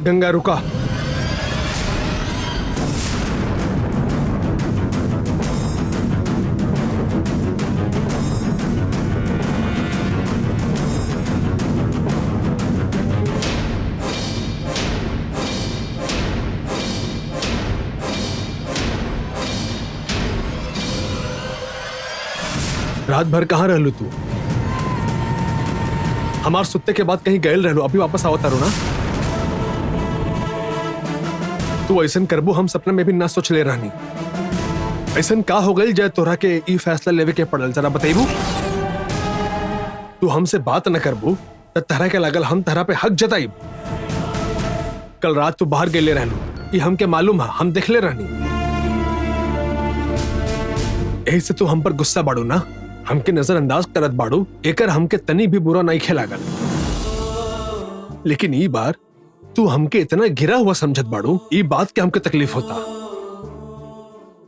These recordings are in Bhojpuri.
गंगा रुका। रात भर कहाँ रहलू तू? हमार सुत्ते के बाद कहीं गयल रहलू, अभी वापस आवत तारू ना? तू ऐसन करबू हम सपने में भी ना सोच ले रहनी। ऐसन का हो गई जय तोरा के ई फैसला लेवे के पड़ल, जरा बताइबू? तू हमसे बात न करबू त तहरा के लागल हम तहरा पे हक जताइब। कल रात तू बाहर गेले रहलू, ई हमके मालूम है, हम देखले रहनी। यही से तू हम पर गुस्सा बाड़ू ना, हमके नजरअंदाज करत बाड़ू, एकर हमके तनी भी बुरा नहीं खेलागल। लेकिन ई बार तू हमके इतना गिरा हुआ समझत बाड़ू, ई बात के हमके तकलीफ होता।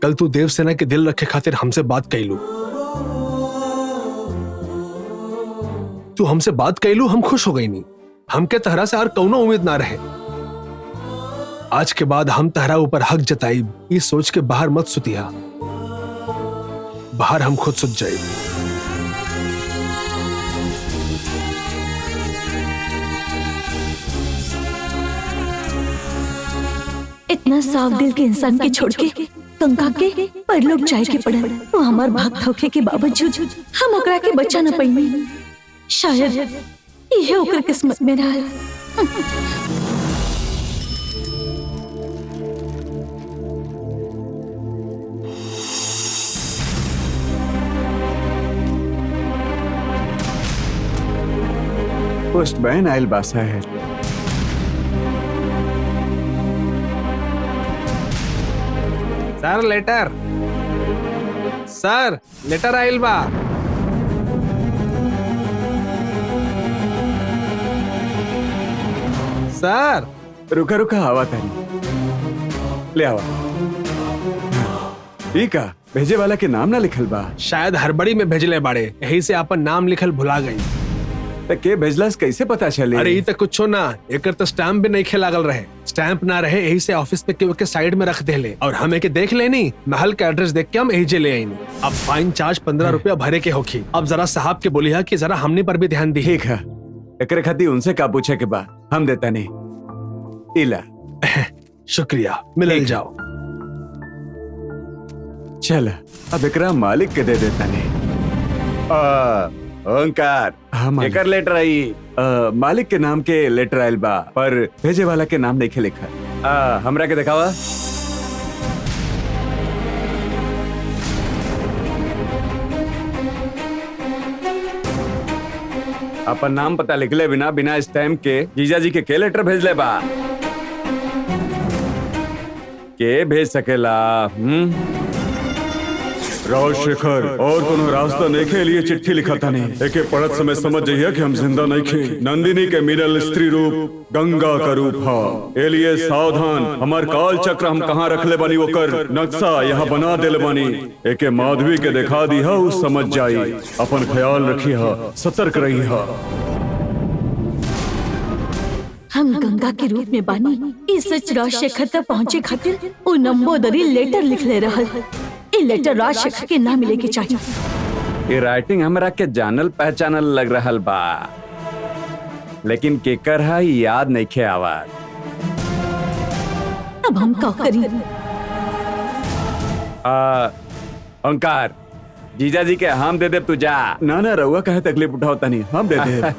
कल तू देवसेना के दिल रखे खातिर हमसे बात कैलू, तू हमसे बात कैलू, हम खुश हो गई नी। हमके तहरा से और कौनो उम्मीद ना रहे। आज के बाद हम तहरा ऊपर हक जताइब, ई सोच के बाहर मत सुतिया। बाहर हम खुद सुत जाए। इतना साफ दिल के इंसान के छोड़ के गंगा के परलोक जाए के पड़ल। वो हमार भाग धोखे के बावजूद हम ओकरा के बचा न पाई। शायद ये ओकर किस्मत में रहा। पोस्टमैन आयल बासा है। सर लेटर, सर लेटर आइल बा। सर रुका रुका आवा तानी, ले आवा। ठीक है, भेजे वाला के नाम ना लिखल बा। शायद हड़बड़ी में भेजले बाड़े, यही से आपन नाम लिखल भुला गई। त के भेजलास कैसे पता चले? अरे ये तो कुछ ना, एकर तो स्टैम्प भी नहीं खेलागल रहे। स्टैम्प ना रहे, यही से ऑफिस पे के साइड में रख देले और हमें के देख लेनी, महल का एड्रेस देख के हम यही जे ले आईनी। अब फाइन चार्ज 15 रुपया भरे के होखी। अब जरा साहब के बोली है कि जरा हमने पर भी ध्यान दी। ठीक है, एकरे खातिर उनसे का पूछे के बा, हम देता नहीं। इला शुक्रिया, मिल जाओ। चल अब एकरा मालिक के दे देता नहीं। ओंकार, एकर लेटर आई। मालिक के नाम के लेटर आयल बा, पर भेजे वाला के नाम नहीं लिखा। हमरा के दिखावा। अपन नाम पता लिखले बिना बिना स्टैम्प के जीजा जी के लेटर भेजले बा। के भेज सकेला? राजशेखर और कोनो रास्ता नहीं के लिए चिट्ठी लिखा था नहीं। एके पढ़त समय समझ जाइए कि हम जिंदा नहीं खे। नंदिनी के मिलल स्त्री रूप गंगा का रूप है। एलिए सावधान, हमार काल चक्र हम कहाँ रखले बनी ओकर नक्शा यहाँ बना देले बनी। एके माधवी के दिखा दी है, उस समझ जाई। अपन ख्याल रखी है, सतर्क रही है। हम गंगा के रूप में बानी, इस सच राजशेखर तक पहुँचे खातिर वो नंबोदरी लेटर लिख ले रहा। ये लेटर राजशेखर के नाम मिले के चाहिए। ये राइटिंग हमरा के जानल पहचानल लग रहल बा, लेकिन केकर है याद नहीं खे आवाज। अब हम का करी? ओंकार, जीजा जी के हम दे दे, तू जा। ना ना रहुआ कहे तकलीफ उठाओ नहीं, हम दे दे।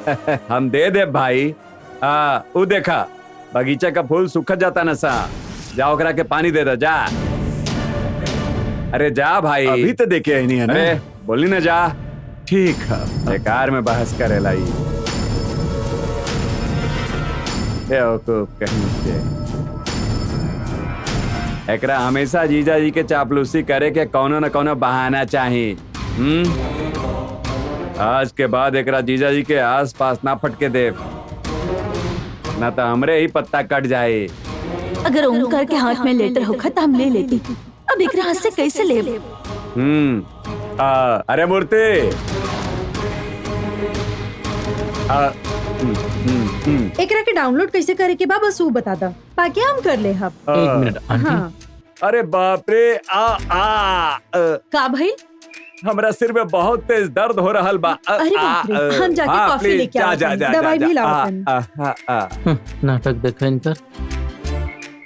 हम दे दे भाई। वो देखा बगीचा का फूल सूखा जाता ना सा, जाओ करा के पानी दे दो, जा। अरे जा भाई, अभी तो देखे ही नहीं है ना। अरे बोली ना जा। ठीक है, बेकार में बहस करे लाई। बेवकूफ कहीं से। एकरा हमेशा जीजा जी के चापलूसी करे के कौनो न कौनो बहाना चाहिए। आज के बाद एकरा जीजा जी के आस पास ना फटके दे, ना तो हमरे ही पत्ता कट जाए। अगर ओंकार के हाथ में लेटर होगा तो हम ले लेती। अब एक हाथ से कैसे ले? अरे मूर्ति, एकरा के डाउनलोड कैसे करे के बा बस वो बता दा बाकी हम कर ले हम। एक मिनट आंटी। हाँ अरे बाप रे का भाई? हमरा सिर में बहुत तेज दर्द हो रहा बा। अरे बाप रे, हम जाके हाँ, कॉफी प्लीज, लेके जा, आते जा, हैं। जा, दवाई जा, भी जा, लाओ अपन। नाटक देखा इनकर।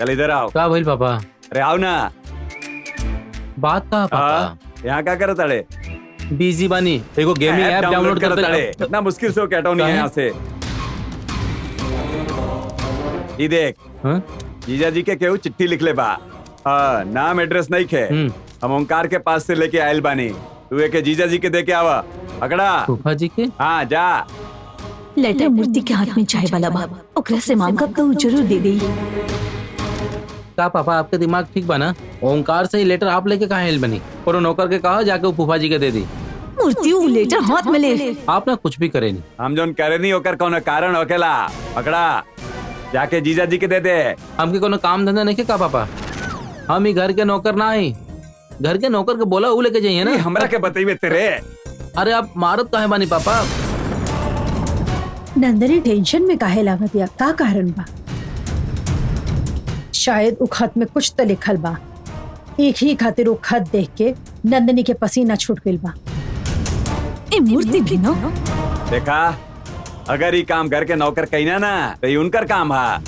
चल इधर आओ। का भइल पापा? अरे आओ ना। बात का पापा? यहाँ क्या करत अड़े? बिजी बानी, एगो गेमिंग ऐप डाउनलोड करत अड़े। कर। इतना मुश्किल से कैटो नहीं है यहाँ से। ये देख, हाँ? जीजा जी के केहू चिट्ठी लिख ले बा। नाम एड्रेस नहीं खे। हम ओंकार के पास से लेके आयल बानी। तू एक जीजा जी के दे के आवा। पकड़ा। फूफा जी के? हाँ जा। लेटर मूर्ति के हाथ में चाय वाला बा, ओकरा से मांगब तो जरूर दे देई। का पापा आपके दिमाग ठीक बना? ओंकार से ही लेटर आप लेके कहाँ हेल बनी और नौकर के कहा जाके वो फूफा जी के दे दी। मूर्ति वो लेटर हाथ में ले। आप ना कुछ भी करे नहीं। हम जोन करे नहीं होकर कौन कारण होकेला। पकड़ा, जाके जीजा जी के दे दे। हमके कोनो काम धंधा नहीं के का पापा? हम ही घर के नौकर ना ही, घर के नौकर के बोला वो लेके जाइए ना। हमरा के बताइए तेरे। अरे आप मारत काहे बानी पापा? नंदनी टेंशन में काहे लागत या का कारण बा? शायद उ खत में कुछ तो लिखल बा। एक ही खातिर उ खत देख के नंदनी के पसीना छूट गइल बा। ए मूर्ति भी ना देखा, अगर ये काम घर के नौकर कहना ना तो ये उनकर काम है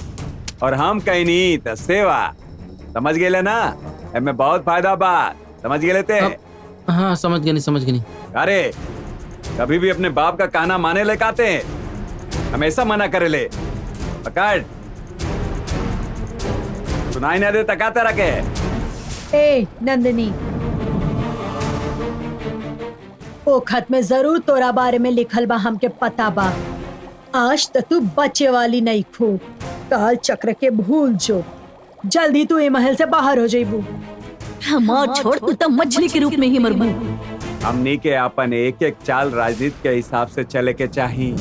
और हम कहनी तो सेवा। समझ गए ना? हमें बहुत फायदा बा। समझ गए थे? हाँ समझ गए नहीं, समझ गए नहीं। अरे कभी भी अपने बाप का कहना माने ले काते हैं, हमेशा मना करे ले। पकड़, सुनाई ना दे तकाते रखे। ए नंदनी, ओ खत में जरूर तोरा बारे में लिखल बा, हमके पता बा। आज तक तू बच्चे वाली नहीं खू। काल चक्र के भूल जो, जल्दी तू ये महल से बाहर हो जाइबू। हमार छोड़ तू तो मछली के रूप में ही मरबू। हमनी के अपन एक एक चाल राजनीति के हिसाब से चले के चाहिए।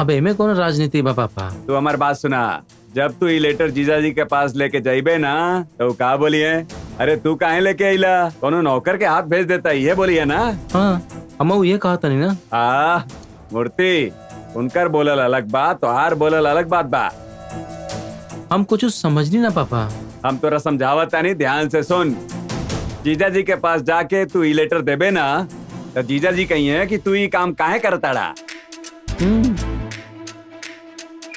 अब एमे कौन राजनीति बा पापा? तू हमार बात सुना। जब तू ये लेटर जीजा जी के पास लेके जाइबे ना तो का बोलिए? अरे तू काहे लेके आइला? कोनो नौकर के हाथ भेज देता, ये बोलिए ना। हाँ हम ये कहा था नहीं ना। मूर्ति, उनकर बोलल अलग बात, तोहार बोलल अलग बात बा। हम कुछ समझ नहीं ना पापा। हम तोरा समझावत नहीं, ध्यान से सुन। जीजा जी के पास जाके तू ये लेटर देबे ना तो जीजा जी कहिए कि तू ये काम काहे करताड़ा।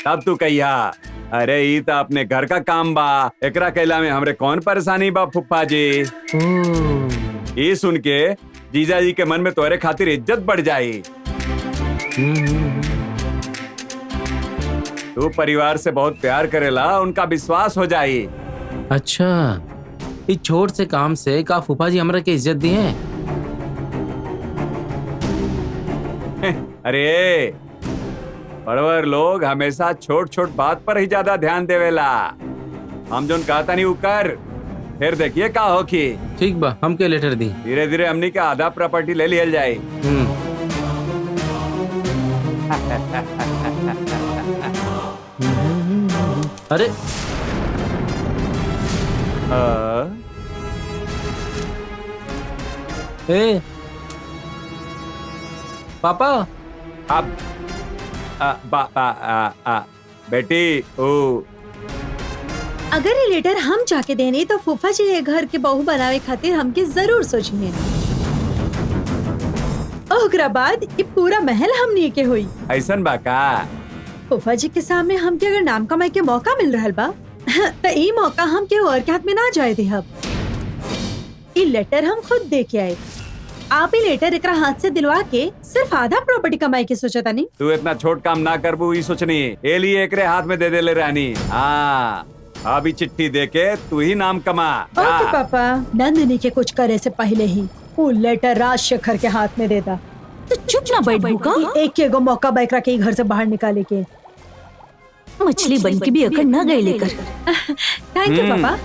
तब तू कहिया अरे ई तो अपने घर का काम बा, एकरा कहला में हमरे कौन परेशानी बा फुप्पा जी। ये सुन के जीजा जी के मन में तोरे खातिर इज्जत बढ़ जाई। तू परिवार से बहुत प्यार करेला, उनका विश्वास हो जाई। अच्छा, इस छोट से काम से का फूफा जी हमरा के इज्जत दी है? अरे बड़वर लोग हमेशा छोट छोट बात पर ही ज्यादा ध्यान देवेला। हम जोन कहता नहीं कर, फिर देखिए का हो की। ठीक बा, हम के लेटर दी। धीरे धीरे हमनी के आधा प्रॉपर्टी ले लियल जाए। अरे ए पापा, अब बेटी ओ अगर ये लेटर हम जाके देने तो फूफा जी ये घर के बहू बनावे खातिर हमके जरूर सोचिए। ओकरा बाद ये पूरा महल हमनी के हुई। ऐसन बा का? फूफा जी के सामने हमके अगर नाम कमाए के मौका मिल रहा बा तो ये मौका हम के और के हाथ में ना जाए दे। ये लेटर हम खुद दे के आए। आप ही लेटर एकरा हाथ से दिलवा के सिर्फ आधा प्रॉपर्टी कमाई के सोचा था नहीं। तू इतना छोट काम ना करबू ही सोचनी, ए लिए एकरे हाथ में दे दे ले रानी। हाँ अभी चिट्ठी दे के तू ही नाम कमा। ओके पापा, नंदिनी के कुछ करे से पहले ही वो लेटर राजशेखर के हाथ में देता। तो चुप ना बैठ बुका। एक एगो मौका बैकरा के घर से बाहर निकाले के। मछली बन के भी अकड़ ना गए लेकर। थैंक यू पापा।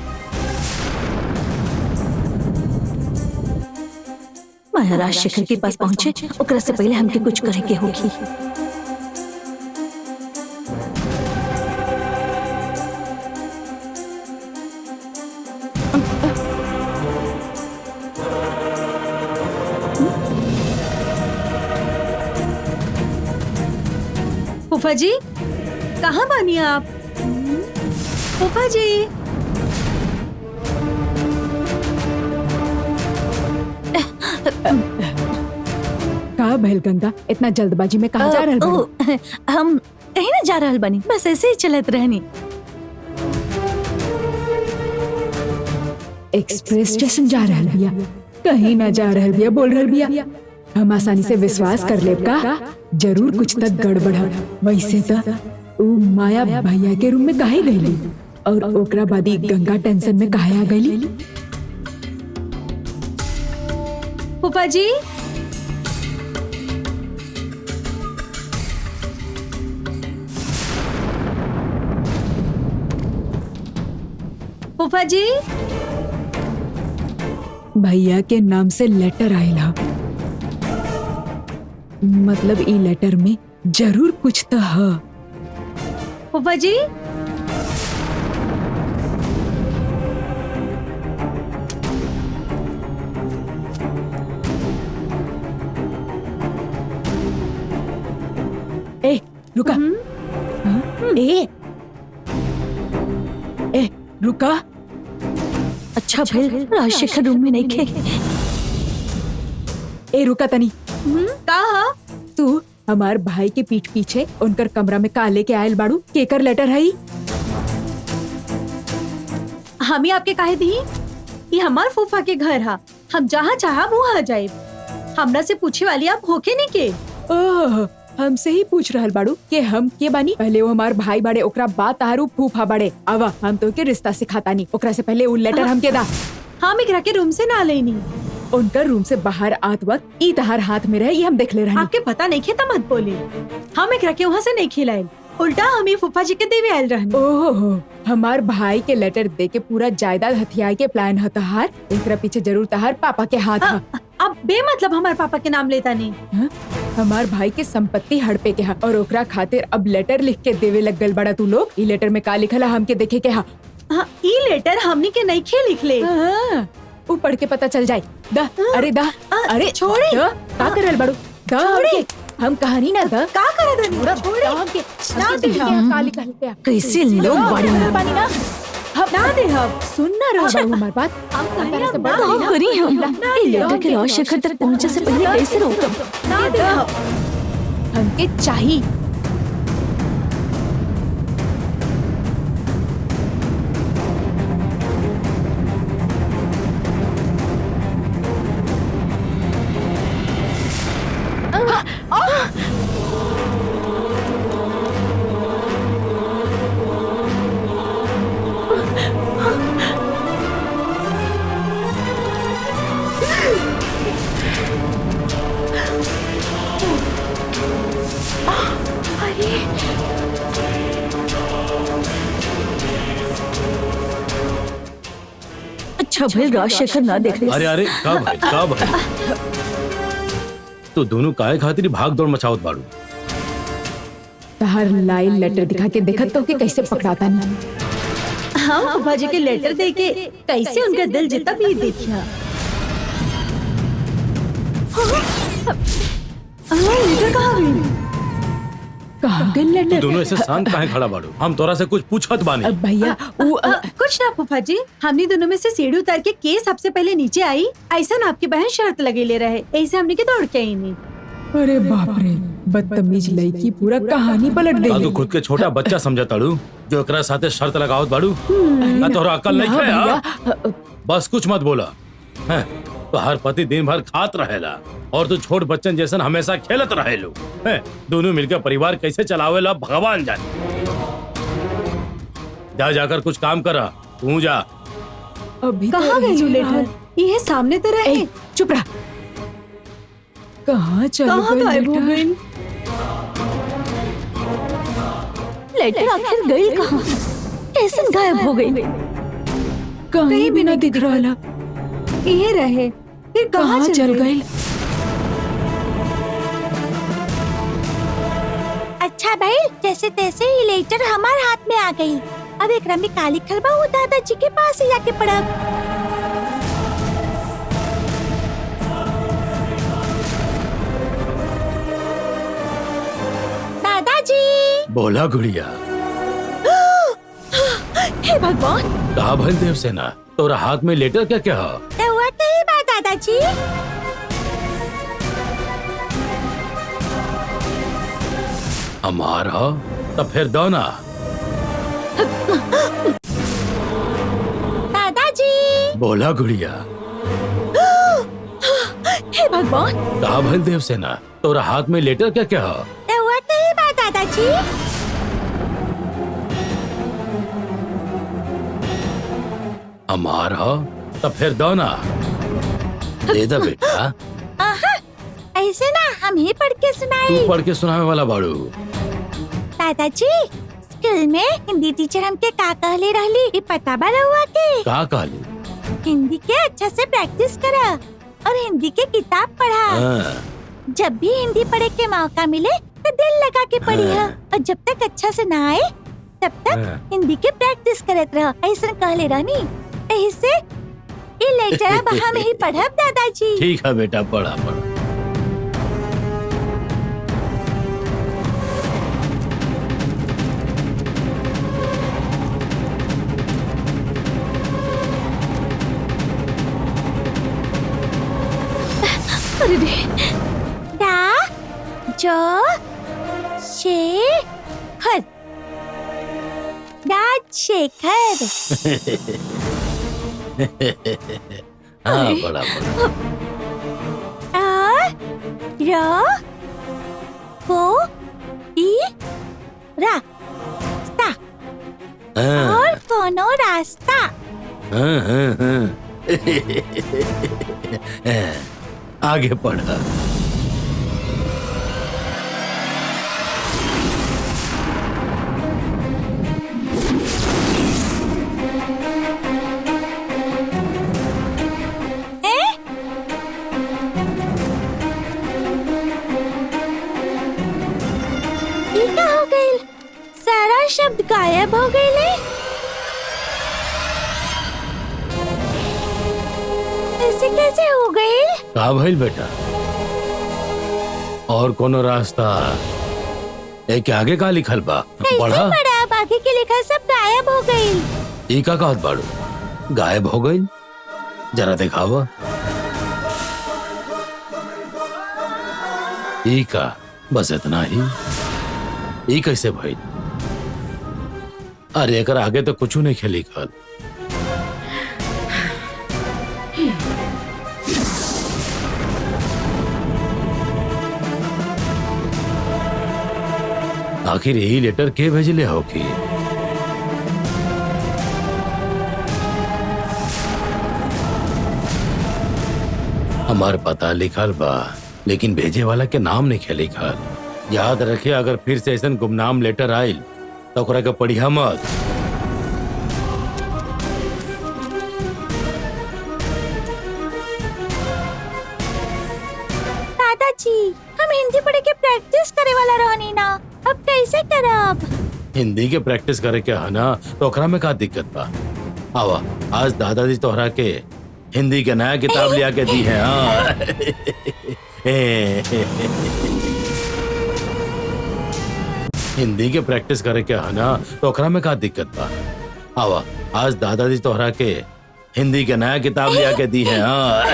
महाराज शेखर के पास पहुंचे, ओकरा से पहले हमके कुछ करे के होगी। फूफा जी कहाँ बानी आप? फूफा जी का भैल गंगा, इतना जल्दबाजी में कहाँ जा रहल बानी? हम कहीं ना जा रहल बानी, बस ऐसे ही चलत रहनी। एक्सप्रेस स्टेशन जा रहल बिया, कहीं ना जा रहल बिया, बोल रहल बिया। हम आसानी से विश्वास कर लेब का? जरूर कुछ तक गड़बड़ है। वैसे तो ऊ माया भैया के रूम में काहे गईली और ओकरा बादी गंगा टेंशन में काहे आ गईली? फूफा जी फूफा जी भैया के नाम से लेटर आयला, मतलब ई लेटर में जरूर कुछ तो है। फूफा जी ए रुका, हाँ? ए रुका, अच्छा भइल राजशेखर रूम में नहीं खे। ए रुका तनी, कहा तू हमार भाई के पीठ पीछे उनकर कमरा में का लेके आयल बाड़ू? केकर लेटर है? हम ही आपके काहे दी? ये हमार फूफा के घर हा, हम जहाँ चाहा वहाँ जाए। हमरा से पूछे वाली आप होके नहीं के? ओह, हमसे ही पूछ रहल बाड़ू कि हम के बानी? पहले वो हमार भाई बाड़े, ओकरा बात तारू फूफा बाड़े। आवा हम तो के रिश्ता सिखाता नहीं, ओकरा से पहले वो लेटर हम के दा। हम एकरा के रूम से ना लेनी। उनकर रूम से बाहर आत वक्त ई तहार हाथ में रहे, ये हम देख ले रहे। आपके पता नहीं खेता मत बोले। हम एकरा के वहाँ से नहीं खिलाए, उल्टा हम ही फूफा जी के देवे आयल रहनी। ओहो, हमार भाई के लेटर दे के पूरा जायदाद हथियार के प्लान है तहार। एकरा पीछे जरूर तहार पापा के हाथ है। अब बेमतलब हमारे पापा के नाम लेता नहीं। हाँ? हमार भाई के संपत्ति हड़पे के हा और ओकरा खातिर अब लेटर लिख के देवे लग गल बड़ा तू लोग। ई लेटर में का लिखल है हमके देखे के हा। हाँ, ई लेटर हमनी के नहीं खे लिख ले। हाँ, ऊ पढ़ के पता चल जाए। दा, अरे दा, अरे छोड़ी। दा, का करल बड़ू? दा हमके, हम कहानी ना दा। का करत हनी? दा हमके, ना दे का लिखल के। कैसे लोग बड़े पानी ना, हम ना दे हम। सुन ना रहा बड़ू हमार बात। हम तरह से ना बड़ा का करी हम? ये लेटर के राजशेखर तक पहुंचे से पहले कैसे रोकम? ना दे हम। हमके चाहिए। अच्छा भइल राजशेखर ना देख ले। अरे अरे का भाई तो दोनों काहे खातिर भाग दौड़ मचावत बाड़ू? तहार लाइल लेटर दिखा के देखत तो कि कैसे पकड़ाता नहीं। हाँ, फूफा जी के लेटर दे के कैसे उनका दिल जीता भी देखिया। लेटर कहाँ गई? कहाँ गए तू लेटर? दोनों ऐसे शांत काहे खड़ा बाड़ू? हम तोरा से कुछ पूछत बानी। अब भैया वो कुछ ना फूफा जी, हमने दोनों में से सीढ़ी उतार के केस सबसे पहले नीचे आई। ऐसा ना आपकी बहन शर्त लगे ले रहे, ऐसे हमने के दौड़ के आई नहीं। अरे बाप रे, बदतमीज लड़की पूरा कहानी पलट का तू देली। खुद के छोटा बच्चा समझताड़ू जो एकरा साथे शर्त लगावत बाड़ू? ना तोरा अकल नहीं ना है? भैया, हाँ? बस कुछ मत बोला। हैं? तो हर पति दिन भर खात रहेला और तू छोट बच्चन जैसन हमेशा खेलत रहेलू। हैं? दोनों मिलकर परिवार कैसे चलावेला भगवान जाने। जा जाकर कुछ काम करा, तू जा। अभी तो कहाँ गए यही लेटर? रहा। ये सामने तो रहे। ए, चुप रहा। कहाँ चल कहाँ गए गायब हो लेटर? गई? लेटर आखिर गई कहाँ? कैसे गायब हो गई? कहीं भी ना दिख रहा। ये रहे, फिर कहाँ चल गए? अच्छा भाई, जैसे तैसे ही लेटर हमारे हाथ में आ गई। अब एकरा में काली खलबा वो दादाजी के पास ही जाके पड़ा। दादाजी बोला गुड़िया। हे भगवान, कहा भल देवसेना, तोरा हाथ में लेटर क्या क्या है? तो हुआ कही बात दादाजी। हमारा तब फिर दो ना। दादाजी। बोला गुड़िया। हे भगवान, कहा भल देवसेना, तोरा हाथ में लेटर क्या क्या है? तो हुआ कही बात दादाजी। हमारा तब फिर दो ना। दे दो बेटा। ऐसे ना हम ही पढ़ के सुनाई। तू पढ़ के सुनावे वाला बाड़ू। दादाजी, स्कूल में हिंदी टीचर हमके का कहले रहली ई पता बा रहुआ के? का कहली? हिंदी के अच्छा से प्रैक्टिस करा और हिंदी के किताब पढ़ा। हाँ, जब भी हिंदी पढ़े के मौका मिले तो दिल लगा के पढ़िया और जब तक अच्छा से ना आए तब तक हाँ। हिंदी के प्रैक्टिस करत रह। ऐसा कहले रहनी। एही से ई लेटर अब हम ही पढ़ब दादाजी। ठीक है बेटा, पढ़ा पढ़ा। अरे रे, दा जो शे खर दाद शेखर। हाँ, पढ़ा पढ़ा। आ रा को ई रा sta हाँ, और कोनो रास्ता। हाँ, हाँ, हाँ। आगे पढ़ा। ये क्या हो गई? सारा शब्द गायब हो गए ले। ऐसे कैसे हो गई? का भइल बेटा? और कोनो रास्ता? एक आगे का लिखल बा, कैसे पढ़ा। पढ़ा? बाकी के लिखा सब गायब हो गई। ई का कहत बाड़ू? गायब हो गई? जरा दिखावा। ई का बस इतना ही? ई कैसे भइल? अरे एकर आगे तो कुछ नहीं खेली लिखल। आखिर यही लेटर के भेजले हो की? हमार पता लिखल बा, लेकिन भेजे वाला के नाम नहीं खे लिखल। याद रखे, अगर फिर से ऐसा गुमनाम लेटर आयल तो ओकरा के पढ़िया मत। दादाजी, हम हिंदी पढ़े के प्रैक्टिस करे वाला रहनी ना, अब कैसे करब? हिंदी के प्रैक्टिस करे के है ना, तो ओकरा में का दिक्कत बा? आवा, आज दादाजी तोहरा के हिंदी के नया किताब लिया के दी है। हाँ। हिंदी के प्रैक्टिस करे के है ना, तो ओकरा में का दिक्कत बा? आवा, आज दादाजी तोहरा के हिंदी के नया किताब लिया के दी है। हाँ।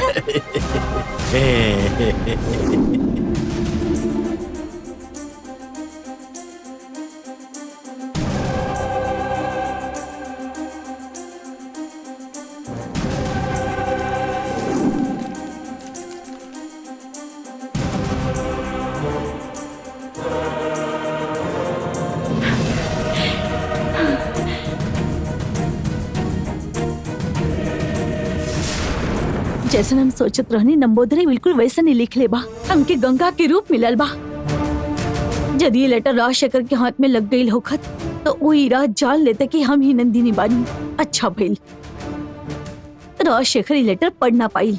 जैसे हम सोचत रहनी नंबोदरी बिल्कुल वैसा नहीं लिख ले बा। हमके गंगा के रूप मिलल बा। यदि ये लेटर राजशेखर के हाथ में लग गई होखत तो वो राज जान लेते कि हम ही नंदिनी बानी। अच्छा भइल राजशेखर ये लेटर पढ़ ना पाइल।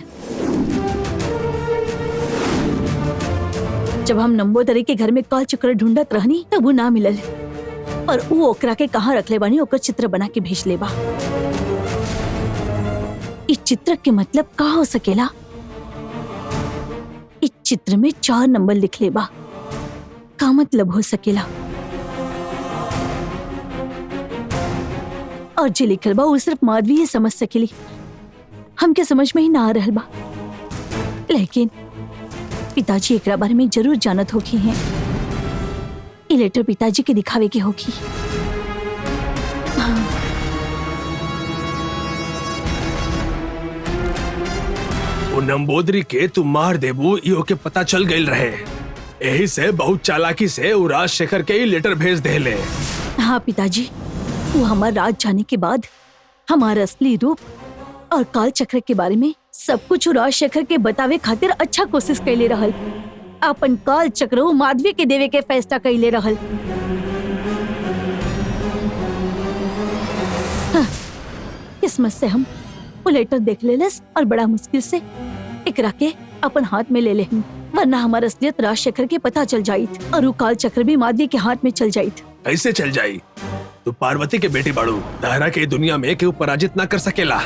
जब हम नंबोदरी के घर में काल चक्र ढूंढत रहनी तब वो ना मिलल, और वो ओकरा के कहाँ रख ले बानी ओकर चित्र बना के भेज ले बा। इस चित्र के मतलब का हो सकेला? इस चित्र में 4 नंबर लिख ले बा। का मतलब हो सकेला? और जे लिखल बा वो सिर्फ माधवी ही समझ सकेली। हमके समझ में ही ना आ रहल बा, लेकिन पिताजी एकरा बारे में जरूर जानत होगी हैं। ये लेटर पिताजी के दिखावे के होगी। वो नंबोदरी के तू मार देबू यो के पता चल गई रहे, यही से बहुत चालाकी से वो राजशेखर के ही लेटर भेज देले। हाँ पिताजी, वो हमार राज जाने के बाद हमारा असली रूप और काल चक्र के बारे में सब कुछ राजशेखर के बतावे खातिर अच्छा कोशिश कैले रहल। अपन काल चक्र वो माधवी के देवे के फैसला कैले रहल। हाँ, किस्मत से हम वो लेटर देख लेलस और बड़ा मुश्किल से एकरा के अपन हाथ में ले ले, वरना हमारा असलियत राजशेखर के पता चल जाइत और वो काल चक्र भी माधवी के हाथ में चल जाइत। कैसे चल जाई? तू पार्वती के बेटी बाड़ू, तारा के दुनिया में केहू पराजित ना कर सकेला।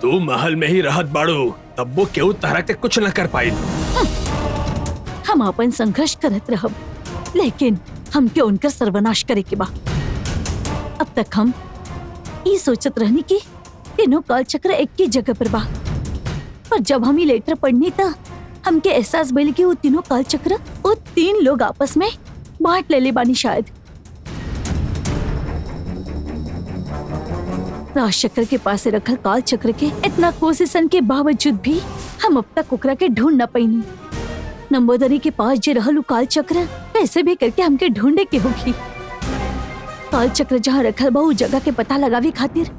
तू महल में ही रहत बाड़ू, तब वो केहू तारा के कुछ न कर पाई। हम अपन संघर्ष करत रहब, लेकिन हमके उनका सर्वनाश करे के बा। अब तक हम ये सोचत रहनी कि तीनों काल चक्र एक ही जगह पर बा, पर जब हम ये लेटर पढ़नी था हमके एहसास भइल कि वो तीनों काल चक्र वो 3 लोग आपस में बांट लेले बानी। शायद राजशेखर के पास रखल काल चक्र के इतना कोशिशन के बावजूद भी हम अब तक ओकरा के ढूंढ न पाईनी। नंबोदरी के पास जे रहल उ काल चक्र कैसे भी करके हमके ढूंढे के होगी। काल चक्र जहाँ रखल बा उ जगह के पता लगावे खातिर